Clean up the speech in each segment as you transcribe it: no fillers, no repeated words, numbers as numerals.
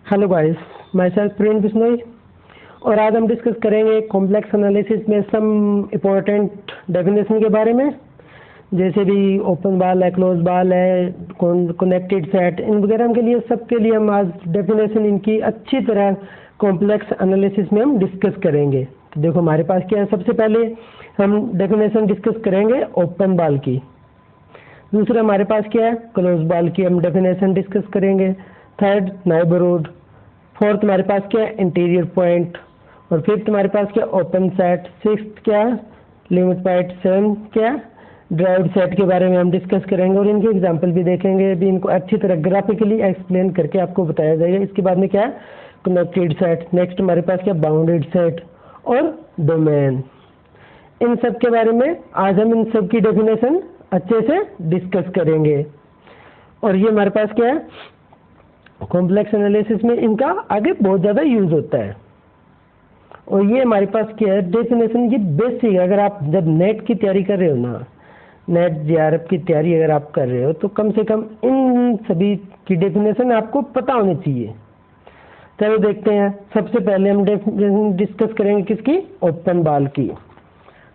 Hello guys, my self प्रेम बिश्नोई और आज हम डिस्कस करेंगे कॉम्प्लेक्स एनालिसिस में सम इम्पोर्टेंट डेफिनेशन के बारे में, जैसे भी ओपन बाल है, क्लोज बाल है, कनेक्टेड सेट, इन वगैरह के लिए सबके लिए हम आज डेफिनेशन इनकी अच्छी तरह कॉम्प्लेक्स एनालिसिस में हम डिस्कस करेंगे। तो देखो हमारे पास क्या है, सबसे पहले हम डेफिनेशन डिस्कस करेंगे ओपन बाल की। दूसरा हमारे पास क्या है, क्लोज बाल की हम डेफिनेशन डिस्कस करेंगे। Third neighbourhood. फोर्थ हमारे पास क्या है, इंटीरियर पॉइंट। और फिफ्थ हमारे पास क्या, ओपन सेट। सिक्स्थ क्या, लिमिट पॉइंट। सेवन क्या, ड्राइव्ड सेट के बारे में हम डिस्कस करेंगे और इनके एग्जांपल भी देखेंगे। अभी इनको अच्छी तरह ग्राफिकली एक्सप्लेन करके आपको बताया जाएगा। इसके बाद में क्या है, कनेक्टेड सेट। नेक्स्ट हमारे पास क्या, बाउंडेड सेट और डोमेन। इन सब के बारे में आज हम इन सब की डेफिनेशन अच्छे से डिस्कस करेंगे। और ये हमारे पास क्या है, कॉम्प्लेक्स एनालिसिस में इनका आगे बहुत ज़्यादा यूज होता है। और ये हमारे पास क्या है, डेफिनेशन ये बेसिक। अगर आप जब नेट की तैयारी कर रहे हो ना, नेट जेआरएफ की तैयारी अगर आप कर रहे हो, तो कम से कम इन सभी की डेफिनेशन आपको पता होनी चाहिए। चलो देखते हैं। सबसे पहले हम डेफिनेशन डिस्कस करेंगे किसकी, ओपन बाल की।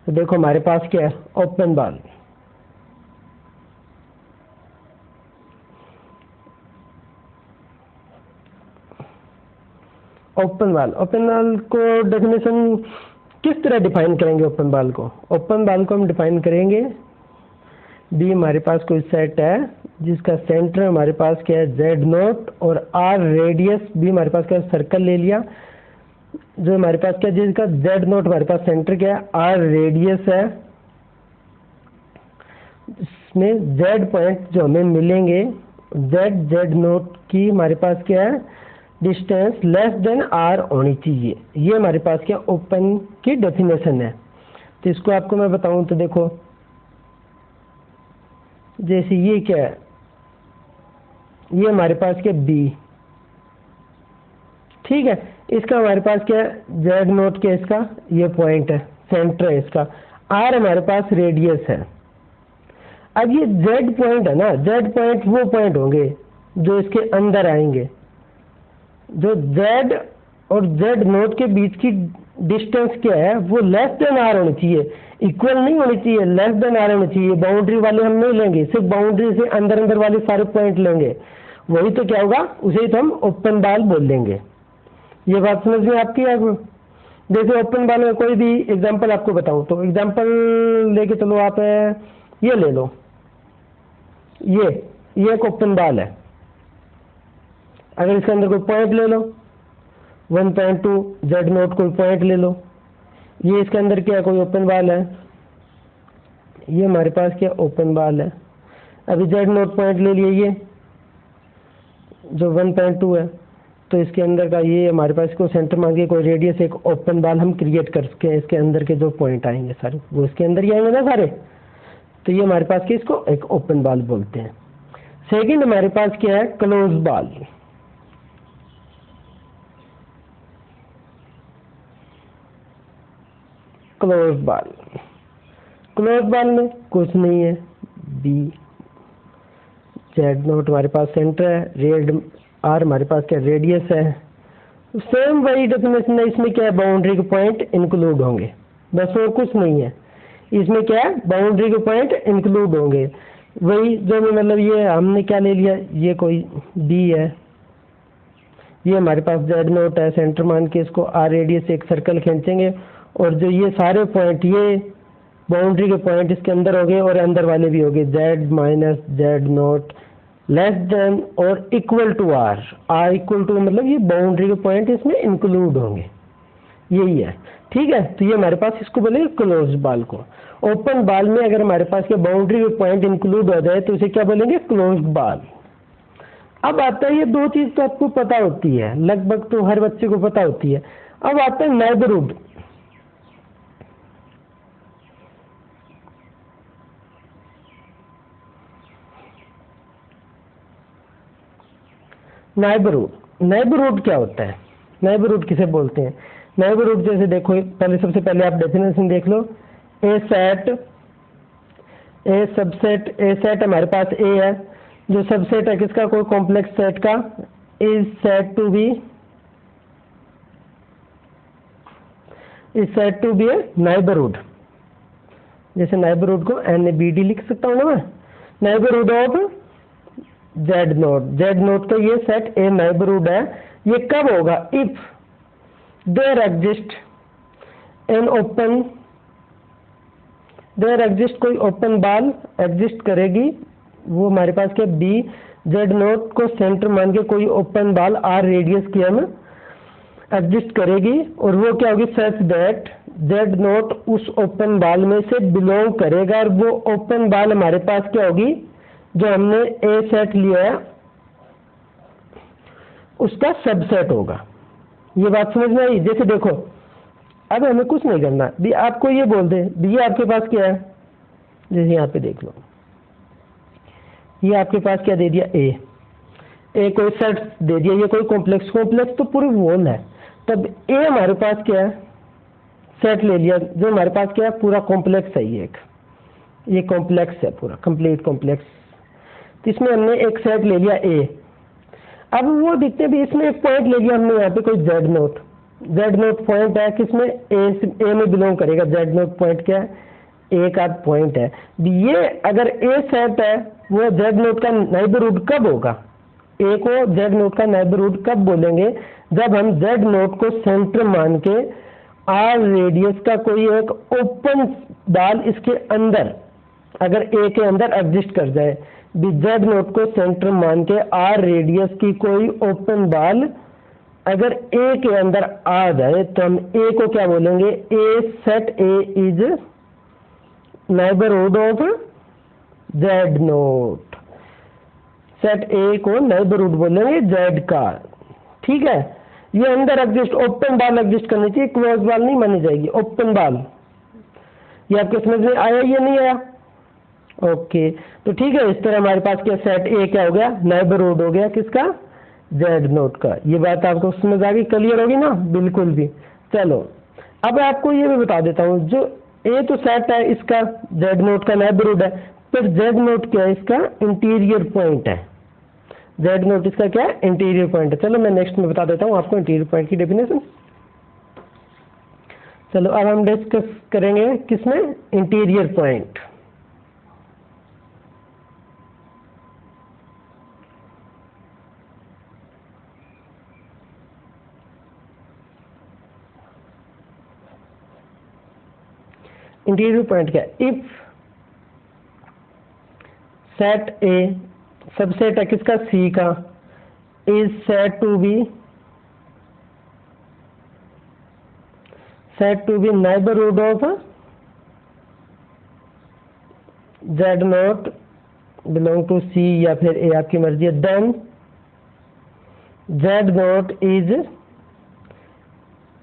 तो देखो हमारे पास क्या है, ओपन बाल। ओपन बाल को डेफिनेशन किस तरह डिफाइन करेंगे। ओपन बाल को हम डिफाइन करेंगे, बी हमारे पास कोई सेट है जिसका सेंटर हमारे पास क्या है, जेड नोट, और आर रेडियस। बी हमारे पास क्या, सर्कल ले लिया जो हमारे पास क्या, जिसका जेड नोट हमारे पास सेंटर क्या है, आर रेडियस है। इसमें जेड पॉइंट जो हमें मिलेंगे, जेड नोट की हमारे पास क्या है, डिस्टेंस लेस देन आर होनी चाहिए। ये हमारे पास क्या, ओपन की डेफिनेशन है। तो इसको आपको मैं बताऊं तो देखो, जैसे ये क्या है, ये हमारे पास क्या, बी, ठीक है। इसका हमारे पास क्या है, जेड नोट के इसका ये पॉइंट है, सेंटर है इसका। आर हमारे पास रेडियस है। अब ये जेड पॉइंट है ना, जेड पॉइंट वो पॉइंट होंगे जो इसके अंदर आएंगे। जो जेड और जेड नोट के बीच की डिस्टेंस क्या है, वो लेस देन आर होनी चाहिए, इक्वल नहीं होनी चाहिए, लेस देन आर होनी चाहिए। बाउंड्री वाले हम नहीं लेंगे, सिर्फ बाउंड्री से अंदर अंदर वाले सारे पॉइंट लेंगे। वही तो क्या होगा, उसे ही तो हम ओपन बाल बोल लेंगे। ये बात समझ में आपकी है। जैसे ओपन बाल में कोई भी एग्जांपल आपको बताऊं तो एग्जांपल लेके चलो, आप ये ले लो, ये एक ओपन बाल है। अगर इसके अंदर कोई पॉइंट ले लो, 1.2 जेड नोट कोई पॉइंट ले लो, ये इसके अंदर क्या, कोई ओपन बाल है। ये हमारे पास क्या, ओपन बाल है। अभी जेड नोट पॉइंट ले लिए, ये जो 1.2 है, तो इसके अंदर का ये हमारे पास इसको सेंटर मान के कोई रेडियस, एक ओपन बाल हम क्रिएट करके इसके अंदर के जो पॉइंट आएंगे सारे वो इसके अंदर ही आएंगे ना सारे। तो ये हमारे पास क्या, इसको एक ओपन बाल बोलते हैं। सेकंड हमारे पास क्या है, क्लोज बाल। क्लोज बाल में कुछ नहीं है, बी, जेड नोट हमारे पास सेंटर है, रेड आर हमारे पास क्या, रेडियस है। सेम वही डेफिनेशन है। इसमें क्या है, बाउंड्री के पॉइंट इंक्लूड होंगे, बस और कुछ नहीं है। इसमें क्या है, बाउंड्री के पॉइंट इंक्लूड होंगे। वही जो मतलब ये हमने क्या ले लिया, ये कोई बी है, ये हमारे पास जेड नोट है, सेंटर मान के इसको आर रेडियस से एक सर्कल खींचेंगे, और जो ये सारे पॉइंट, ये बाउंड्री के पॉइंट इसके अंदर हो गए और अंदर वाले भी हो गए, Z minus Z nought less than और equal to R. R equal to मतलब ये बाउंड्री के पॉइंट इसमें इंक्लूड होंगे, यही है, ठीक है। तो ये हमारे पास इसको बोलेंगे क्लोज बाल को। ओपन बाल में अगर हमारे पास के बाउंड्री के पॉइंट इंक्लूड हो जाए तो इसे क्या बोलेंगे, क्लोज बाल। अब आता है, ये दो चीज तो आपको पता होती है, लगभग तो हर बच्चे को पता होती है। अब आता है नाइबरहुड। नाइबरहुड क्या होता है, नाइबरहुड किसे बोलते हैं। नाइबरहुड जैसे देखो, पहले सबसे पहले आप डेफिनेशन देख लो। ए सेट हमारे पास ए है, जो सबसेट है किसका, कोई कॉम्प्लेक्स सेट का, is said to be a neighborhood। जैसे neighborhood को NABD लिख सकता हूँ ना मैं, neighborhood of Z note. Z note का ये सेट ए neighborhood है। ये कब होगा? if there exist कोई ओपन बाल एग्जिस्ट करेगी, वो हमारे पास क्या बी जेड नोट को सेंटर मान के कोई ओपन बाल आर रेडियस की हम एग्जिस्ट करेगी, और वो क्या होगी? सच दैट जेड नोट उस ओपन बाल में से बिलोंग करेगा, और वो ओपन बाल हमारे पास क्या होगी? जो हमने ए सेट लिया है उसका सबसेट होगा। ये बात समझ में आई? जैसे देखो, अब हमें कुछ नहीं करना, भी आपको ये बोल दे भी ये आपके पास क्या है, जैसे यहाँ पे देख लो, ये आपके पास क्या दे दिया? ए कोई सेट दे दिया, ये कोई कॉम्प्लेक्स तो पूरी वॉल है। तब ए हमारे पास क्या है? सेट ले लिया, जो हमारे पास क्या है? पूरा कॉम्प्लेक्स है। ये कॉम्प्लेक्स है, पूरा कंप्लीट कॉम्प्लेक्स। तो इसमें हमने एक सेट ले लिया ए। अब वो देखते हैं भी इसमें एक पॉइंट ले लिया हमने, यहाँ पे कोई जेड नोट पॉइंट है, किसमें? ए में बिलोंग करेगा। जेड नोट पॉइंट क्या है? ए का पॉइंट है। ये अगर ए सेट है, वो जेड नोट का नेबरहुड कब होगा? ए को जेड नोट का नेबरहुड कब बोलेंगे? जब हम जेड नोट को सेंटर मान के आर रेडियस का कोई एक ओपन बाल इसके अंदर, अगर ए के अंदर एग्जिस्ट कर जाए, जेड नोट को सेंटर मान के आर रेडियस की कोई ओपन बाल अगर ए के अंदर आ जाए, तो हम ए को क्या बोलेंगे? A set A is neighbourhood of Z nought. Set A को नेबरहुड बोलेंगे जेड का। ठीक है, ये अंदर एग्जिस्ट ओपन बाल एग्जिस्ट करनी चाहिए, क्लोज बाल नहीं मानी जाएगी, ओपन बाल। ये आपके समझ में आया या नहीं आया? ओके, तो ठीक है, इस तरह हमारे पास क्या सेट ए क्या हो गया? नेबरहुड हो गया किसका? जेड नोट का। ये बात आपको समझ आ गई? क्लियर होगी ना? बिल्कुल भी। चलो अब आपको ये भी बता देता हूँ, जो ए तो सेट है इसका, जेड नोट का नेबरहुड है, पर जेड नोट क्या है? इसका इंटीरियर पॉइंट है। जेड नोट इसका क्या है? इंटीरियर पॉइंट है। चलो मैं नेक्स्ट में बता देता हूँ आपको इंटीरियर पॉइंट की डेफिनेशन। चलो अब हम डिस्कस करेंगे किसमें? Interior point. इंटीरियर पॉइंट क्या है? इफ सेट ए सबसेट है किसका? सी का, is said to be neighbourhood of Z nought belong to C या फिर ए, आपकी मर्जी है, then Z nought is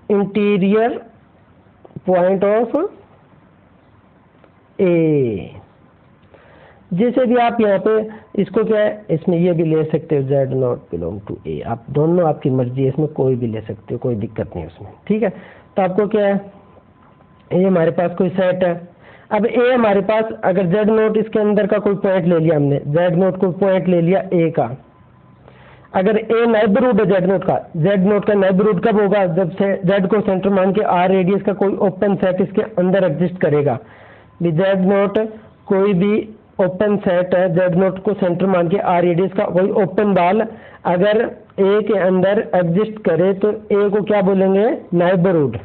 interior point of A. जैसे भी आप यहाँ पे इसको क्या है, इसमें ये भी ले सकते हो, जेड नॉट बिलोंग टू ए। आप दोनों आपकी मर्जी है, इसमें कोई भी ले सकते हो, कोई दिक्कत नहीं उसमें। ठीक है, तो आपको क्या है, ए हमारे पास कोई सेट है। अब ए हमारे पास अगर जेड नोट इसके अंदर का कोई पॉइंट ले लिया हमने, जेड नोट को पॉइंट ले लिया ए का, अगर ए नेबरहुड है जेड नोट का, जेड नोट का नेबरहुड कब होगा? जब से जेड को सेंटर मान के आर रेडियस का कोई ओपन सेट इसके अंदर एग्जिस्ट करेगा। जेड नोट कोई भी ओपन सेट है, जेड नोट को सेंटर मान के आर रेडियस का कोई ओपन बाल अगर ए के अंदर एग्जिस्ट करे, तो ए को क्या बोलेंगे? नेबरहुड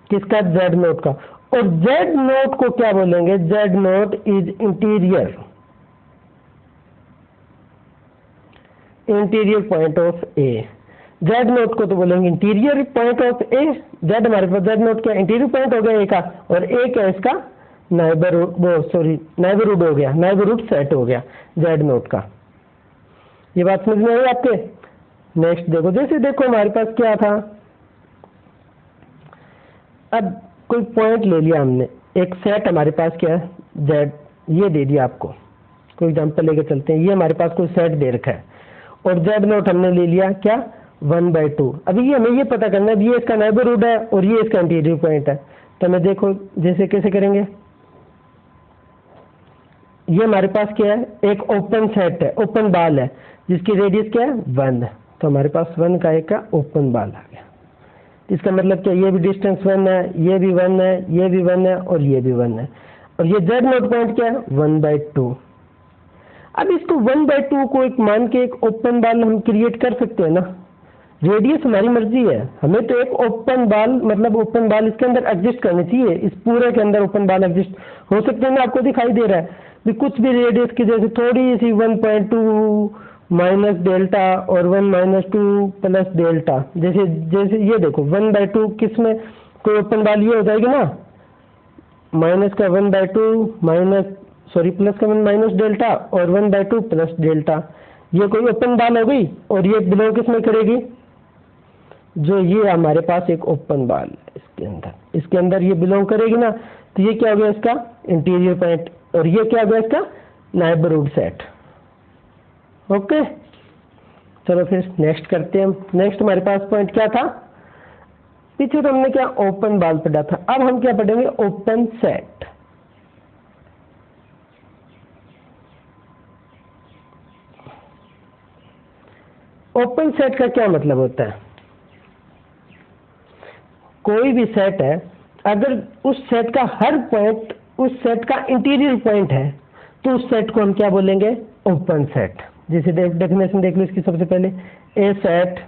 किसका? जेड नोट का। और जेड नोट को क्या बोलेंगे? Z note is interior point of A. Z note को तो बोलेंगे interior point of A. Z हमारे पास जेड नोट क्या इंटीरियर पॉइंट हो गया ए का, और ए क्या इसका? नेबरहुड हो गया, नेबरहुड सेट हो गया जेड नोट का। ये बात समझ में आई आपके? नेक्स्ट देखो, जैसे देखो हमारे पास क्या था, अब कोई पॉइंट ले लिया हमने, एक सेट हमारे पास क्या है? जेड, ये दे दिया आपको, कोई एग्जांपल लेके चलते हैं। ये हमारे पास कोई सेट दे रखा है, और जेड नोट हमने ले लिया क्या? 1/2। अभी ये हमें ये पता करना है, ये इसका नेबरहुड है और ये इसका इंटीरियर पॉइंट है। तो हमें देखो जैसे कैसे करेंगे, ये हमारे पास क्या है? एक ओपन सेट है, ओपन बाल है, जिसकी रेडियस क्या है? 1। तो हमारे पास 1 का एक का ओपन बाल आ गया। इसका मतलब क्या, ये भी डिस्टेंस 1 है, ये भी 1 है, ये भी 1 है और ये भी 1 है, और ये z नोट पॉइंट क्या है 1/2। अब इसको 1/2 को एक मान के एक ओपन बाल हम क्रिएट कर सकते हैं ना। रेडियस हमारी मर्जी है, हमें तो एक ओपन बाल मतलब ओपन बाल इसके अंदर एग्जिस्ट करनी चाहिए, इस पूरे के अंदर ओपन बाल एग्जिस्ट हो सकते हैं ना। आपको दिखाई दे रहा है भी कुछ भी रेडियस की जैसे थोड़ी सी 1.2 माइनस डेल्टा और 1 - 2 प्लस डेल्टा, जैसे जैसे ये देखो 1/2 किस में कोई ओपन बाल ये हो जाएगी ना, माइनस का 1/2 प्लस का 1 माइनस डेल्टा और 1/2 प्लस डेल्टा, ये कोई ओपन बाल हो गई। और ये बिलोंग किस में करेगी, जो ये हमारे पास एक ओपन बाल है इसके अंदर ये बिलोंग करेगी ना। तो ये क्या हो गया इसका इंटीरियर पॉइंट, और ये क्या हो गया इसका नेबरहुड सेट। ओके, चलो फिर नेक्स्ट करते हैं हम। नेक्स्ट हमारे पास पॉइंट क्या था, पीछे तो हमने क्या ओपन बाल पढ़ा था, अब हम क्या पढ़ेंगे ओपन सेट। ओपन सेट का क्या मतलब होता है, कोई भी सेट है, अगर उस सेट का हर पॉइंट उस सेट का इंटीरियर पॉइंट है तो उस सेट को हम क्या बोलेंगे ओपन सेट। जैसे डेफिनेशन देख लो इसकी, सबसे पहले A set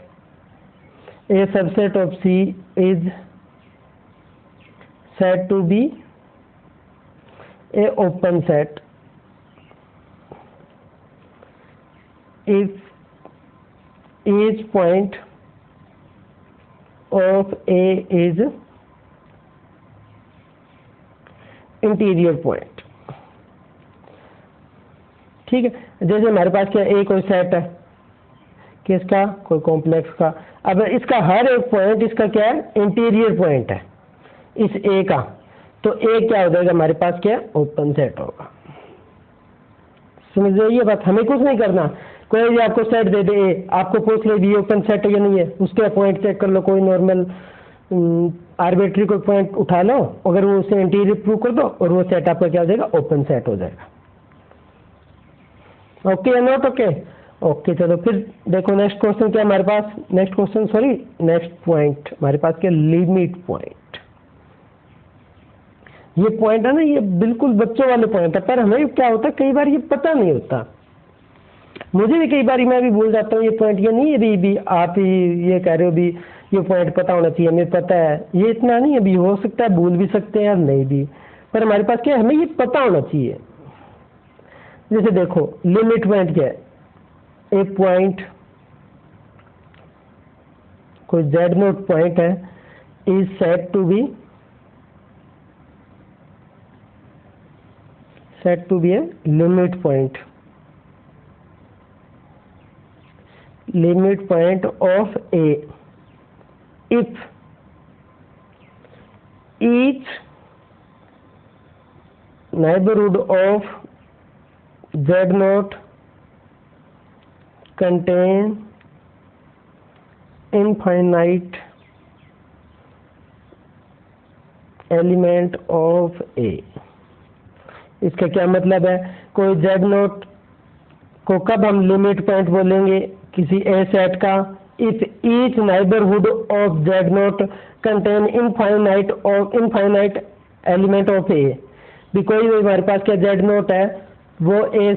A subset of C is said to be a open set if each point of A is interior point। ठीक है, जैसे हमारे पास क्या ए कोई सेट है किसका, कोई कॉम्प्लेक्स का। अब इसका हर एक पॉइंट इसका क्या है इंटीरियर पॉइंट है इस ए का, तो ए क्या हो जाएगा हमारे पास क्या ओपन सेट होगा। समझ रहे ये बात, हमें कुछ नहीं करना, कोई भी आपको सेट दे दे, आपको पूछ ले भी ओपन सेट है या नहीं है, उसके पॉइंट चेक कर लो, कोई नॉर्मल आर्बिट्री कोई पॉइंट उठा लो, अगर वो उसे इंटीरियर प्रूव कर दो और वो सेट आपका क्या हो जाएगा ओपन सेट हो जाएगा। ओके या नॉट ओके? ओके, चलो फिर देखो नेक्स्ट क्वेश्चन क्या हमारे पास, नेक्स्ट पॉइंट हमारे पास क्या लिमिट पॉइंट। ये पॉइंट है ना, ये बिल्कुल बच्चों वाले पॉइंट है, पर हमें क्या होता है कई बार ये पता नहीं होता, मुझे भी कई बार मैं भी भूल जाता हूँ ये पॉइंट। ये नहीं है भी आप ही ये कह रहे हो भी ये पॉइंट पता होना चाहिए, हमें पता है, ये इतना नहीं है भी, हो सकता है भूल भी सकते हैं और नहीं भी, पर हमारे पास क्या है हमें ये पता होना चाहिए। जैसे देखो लिमिट पॉइंट क्या है, एक पॉइंट कोई z नोट पॉइंट है is said to be a limit point of A if each neighborhood of z naught contain infinite element of A। इसका क्या मतलब है, कोई z नोट को कब हम लिमिट पॉइंट बोलेंगे किसी ए सेट का, if each neighbourhood of z nought contain infinite element of A. भी कोई भी हमारे पास क्या z नोट है वो ए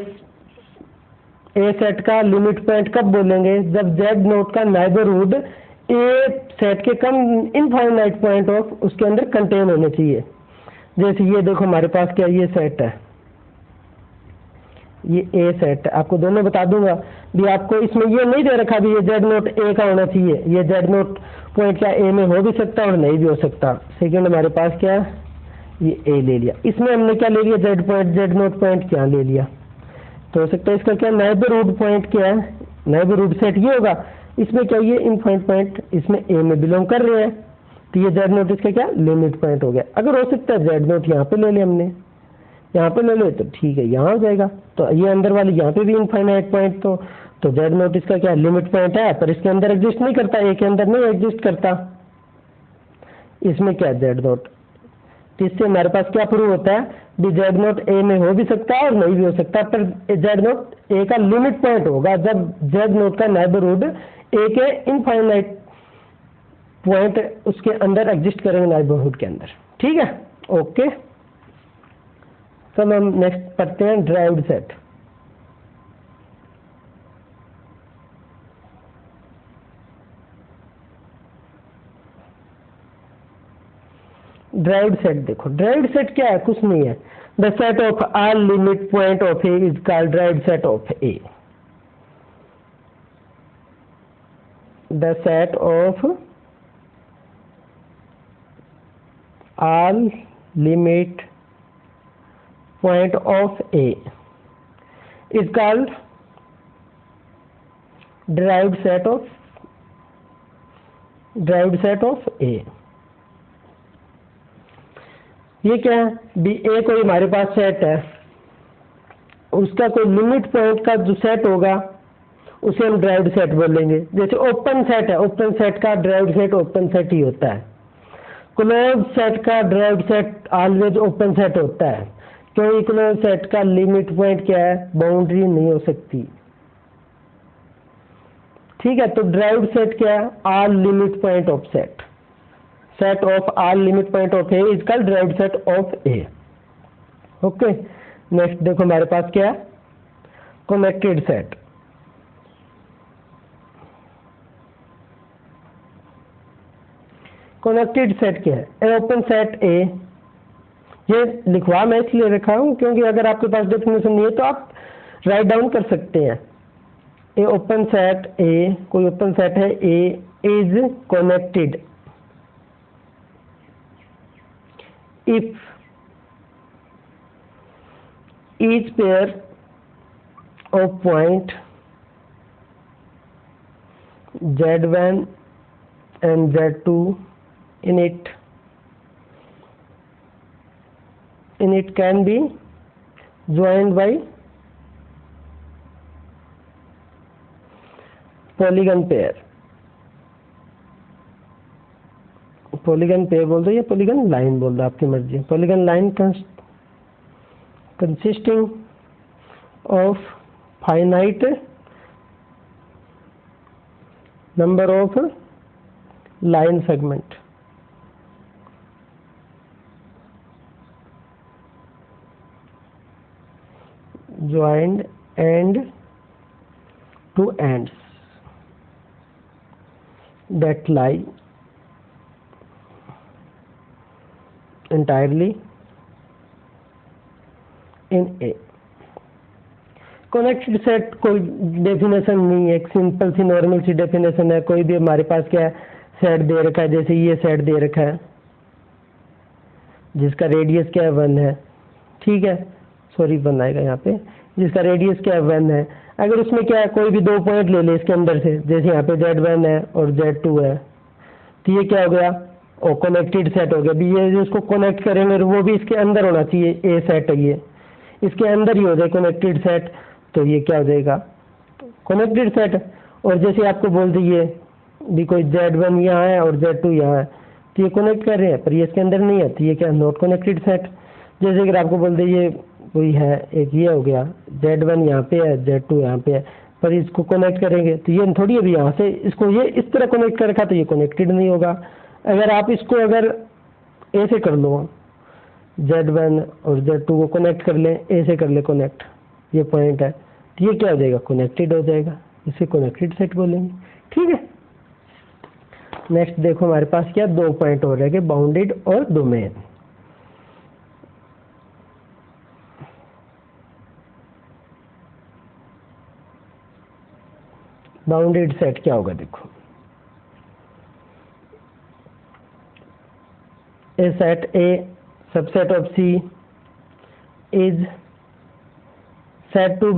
सेट का लिमिट पॉइंट कब बोलेंगे, जब z नोट का नाइबरहुड ए सेट के कम इनफाइनाइट पॉइंट ऑफ उसके अंदर कंटेन होने चाहिए। जैसे ये देखो हमारे पास क्या ये सेट है, ये ए सेट है, आपको दोनों बता दूंगा भी, आपको इसमें ये नहीं दे रखा भी ये z नोट ए का होना चाहिए, ये z नोट पॉइंट क्या ए में हो भी सकता है और नहीं भी हो सकता। सेकंड हमारे पास क्या है ये ए ले लिया, इसमें हमने क्या ले लिया z नोट पॉइंट क्या ले लिया, तो हो सकता है इसका क्या नेबरहुड पॉइंट क्या है, नेबरहुड सेट ये होगा, इसमें क्या ये इनफाइनाइट पॉइंट इसमें ए में बिलोंग कर रहे हैं, तो ये z नोट इसका क्या लिमिट पॉइंट हो गया। अगर हो सकता है z नोट यहाँ पे ले ले, हमने यहाँ पे ले ले तो ठीक है यहाँ हो जाएगा, तो ये अंदर वाली यहाँ पे भी इनफाइनाइट पॉइंट, तो z नोट इसका क्या लिमिट पॉइंट है, पर इसके अंदर एग्जिस्ट नहीं करता, ए के अंदर नहीं एग्जिस्ट करता, इसमें क्या z नोट। तो इससे हमारे पास क्या प्रूव होता है भी z नोट ए में हो भी सकता है और नहीं भी हो सकता, पर z नोट ए का लिमिट पॉइंट होगा जब z नोट का नेबरहुड एक है इनफाइनाइट पॉइंट उसके अंदर एग्जिस्ट करेंगे नेबरहुड के अंदर, ठीक है। ओके, तो हम नेक्स्ट पढ़ते हैं ड्राइव्ड सेट। ड्राइव्ड सेट देखो, ड्राइव्ड सेट क्या है, कुछ नहीं है। The set of all limit point of A is called derived set of A. The set of all limit point of A is called derived set of A। ये क्या है भी, A कोई हमारे पास सेट है, उसका कोई लिमिट पॉइंट का जो सेट होगा उसे हम ड्राइव्ड सेट बोलेंगे। जैसे ओपन सेट है, ओपन सेट का ड्राइव्ड सेट ओपन सेट ही होता है। क्लोज सेट का derived set always open set होता है, क्योंकि क्लोज सेट का लिमिट पॉइंट क्या है, बाउंड्री नहीं हो सकती, ठीक है। तो ड्राइव्ड सेट क्या है, all limit point of set. Set of all limit point of A is called derived set of A. Okay, next देखो हमारे पास क्या है, कनेक्टेड सेट। कनेक्टेड सेट क्या है, ए ओपन सेट ए। ये लिखवा मैं इसलिए रखा हूं क्योंकि अगर आपके पास डेफिनेशन नहीं है तो आप राइट डाउन कर सकते हैं। ए ओपन सेट ए, कोई ओपन सेट है A is connected if each pair of point Z1 and Z2 in it can be joined by polygon pair। polygon pair बोल दो या polygon line बोल दो, आपकी मर्जी। polygon line consisting of finite number of line segment। joined end to ends that lie entirely in A। Connected set कोई definition नहीं है, एक सिंपल सी नॉर्मल सी डेफिनेशन है। कोई भी हमारे पास क्या है, सेट दे रखा है, जैसे ये सेट दे रखा है जिसका रेडियस क्या है 1 है, ठीक है, सॉरी 1 आएगा यहाँ पे, जिसका रेडियस क्या है 1 है। अगर उसमें क्या है, कोई भी 2 पॉइंट ले ले इसके अंदर से, जैसे यहाँ पे Z1 है और Z2 है, तो ये क्या हो गया, और कनेक्टेड सेट हो गया। भी ये जो उसको कनेक्ट करेंगे वो भी इसके अंदर होना चाहिए, ए सेट है ये, इसके अंदर ही हो जाए कनेक्टेड सेट, तो ये क्या हो जाएगा, कनेक्टेड सेट। और जैसे आपको बोल दिए भी कोई Z1 यहाँ है और Z2 यहाँ है, तो ये कनेक्ट कर रहे हैं पर ये इसके अंदर नहीं है, तो ये क्या, नॉट कनेक्टेड सेट। जैसे अगर आपको बोल दिए कोई है, एक ये हो गया Z1 यहाँ पे है, Z2 यहाँ पे है, पर इसको कनेक्ट करेंगे तो ये थोड़ी अभी यहाँ से इसको ये इस तरह कनेक्ट कर रखा, तो ये कनेक्टेड नहीं होगा। अगर आप इसको अगर ऐसे कर लो, Z1 और Z2 को कनेक्ट कर लें, ऐसे कर ले कनेक्ट, ये पॉइंट है, तो ये क्या हो जाएगा, कनेक्टेड हो जाएगा, इसे कनेक्टेड सेट बोलेंगे, ठीक है। नेक्स्ट देखो हमारे पास क्या 2 पॉइंट हो रहे हैं, बाउंडेड और डोमेन। बाउंडेड सेट क्या होगा, देखो A set A subset of C is said to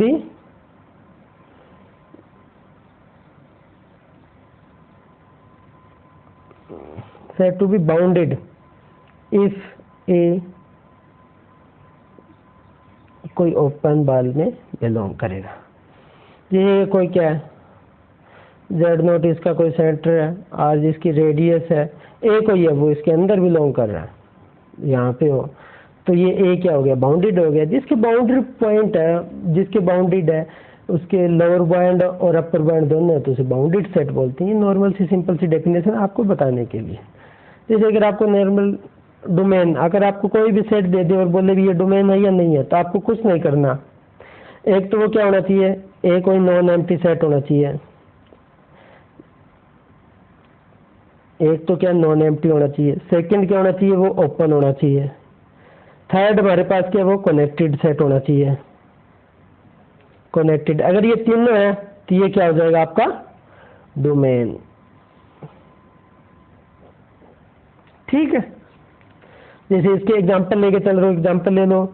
be bounded if A कोई ओपन बॉल में बिलोंग करेगा। ये कोई क्या है, Z0 इसका कोई सेंटर है, R जिसकी रेडियस है, A कोई है वो इसके अंदर बिलोंग कर रहा है, यहाँ पे हो, तो ये A क्या हो गया, बाउंडेड हो गया। जिसके बाउंड्री पॉइंट है, जिसके बाउंडेड है, उसके लोअर बाउंड और अपर बाउंड दोनों है तो उसे बाउंडेड सेट बोलते हैं। नॉर्मल सी सिंपल सी डेफिनेशन आपको बताने के लिए। जैसे अगर आपको नॉर्मल डोमेन, अगर आपको कोई भी सेट दे दे और बोले भी ये डोमेन है या नहीं है, तो आपको कुछ नहीं करना। एक तो वो क्या होना चाहिए, एक कोई नॉन एम्प्टी सेट होना चाहिए, एक तो क्या नॉन एम्प्टी होना चाहिए, सेकंड क्या होना चाहिए वो ओपन होना चाहिए, थर्ड हमारे पास क्या वो कनेक्टेड सेट होना चाहिए, कनेक्टेड। अगर ये तीनों है तो ये क्या हो जाएगा आपका डोमेन। ठीक है, जैसे इसके एग्जांपल लेके चल रहे हो, एग्जांपल ले लो,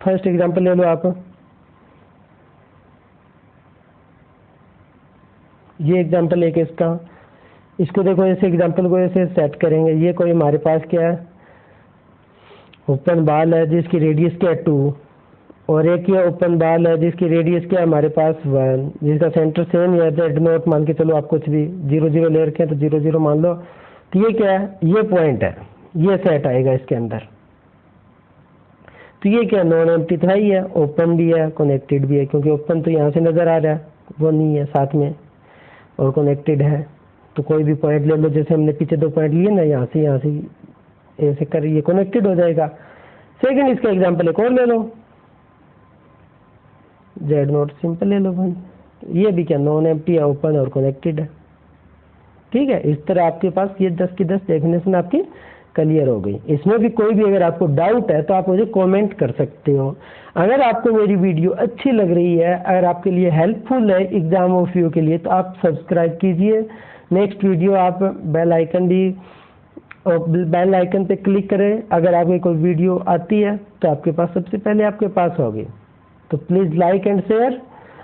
फर्स्ट एग्जांपल ले लो आप, ये एग्जांपल एक इसका, इसको देखो ऐसे एग्जांपल को ऐसे सेट करेंगे। ये कोई हमारे पास क्या है ओपन बॉल है जिसकी रेडियस क्या है 2, और एक ये ओपन बॉल है जिसकी रेडियस क्या है हमारे पास 1, जिसका सेंटर सेम है जेड नॉट मान के चलो, आप कुछ भी 0 0 ले रखे हैं तो 0 0 मान लो। तो ये क्या है, ये पॉइंट है, ये सेट आएगा इसके अंदर। तो ये क्या नॉन एम्प्टी था ही है, ओपन भी है कनेक्टेड भी है, क्योंकि ओपन तो यहाँ से नजर आ रहा है वो नहीं है साथ में, और कनेक्टेड है। तो कोई भी पॉइंट ले लो, जैसे हमने पीछे 2 पॉइंट लिए ना, यहाँ से ऐसे कर ये कनेक्टेड हो जाएगा। सेकंड इसका एग्जांपल एक और ले लो, जेड नॉट सिंपल ले लो भाई, ये भी क्या नॉन एम्प्टी है, ओपन और कनेक्टेड है। ठीक है, इस तरह आपके पास ये 10 की 10 डेफिनेशन आपकी क्लियर हो गई। इसमें भी कोई भी अगर आपको डाउट है तो आप मुझे कमेंट कर सकते हो। अगर आपको मेरी वीडियो अच्छी लग रही है, अगर आपके लिए हेल्पफुल है एग्जाम ओवरव्यू के लिए, तो आप सब्सक्राइब कीजिए। नेक्स्ट वीडियो आप बेल आइकन भी, और बेल आइकन पे क्लिक करें। अगर आपकी कोई वीडियो आती है तो आपके पास सबसे पहले आपके पास होगी। तो प्लीज़ लाइक एंड शेयर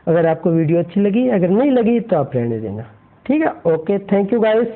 अगर आपको वीडियो अच्छी लगी, अगर नहीं लगी तो आप रहने देना। ठीक है, ओके, थैंक यू गाइस।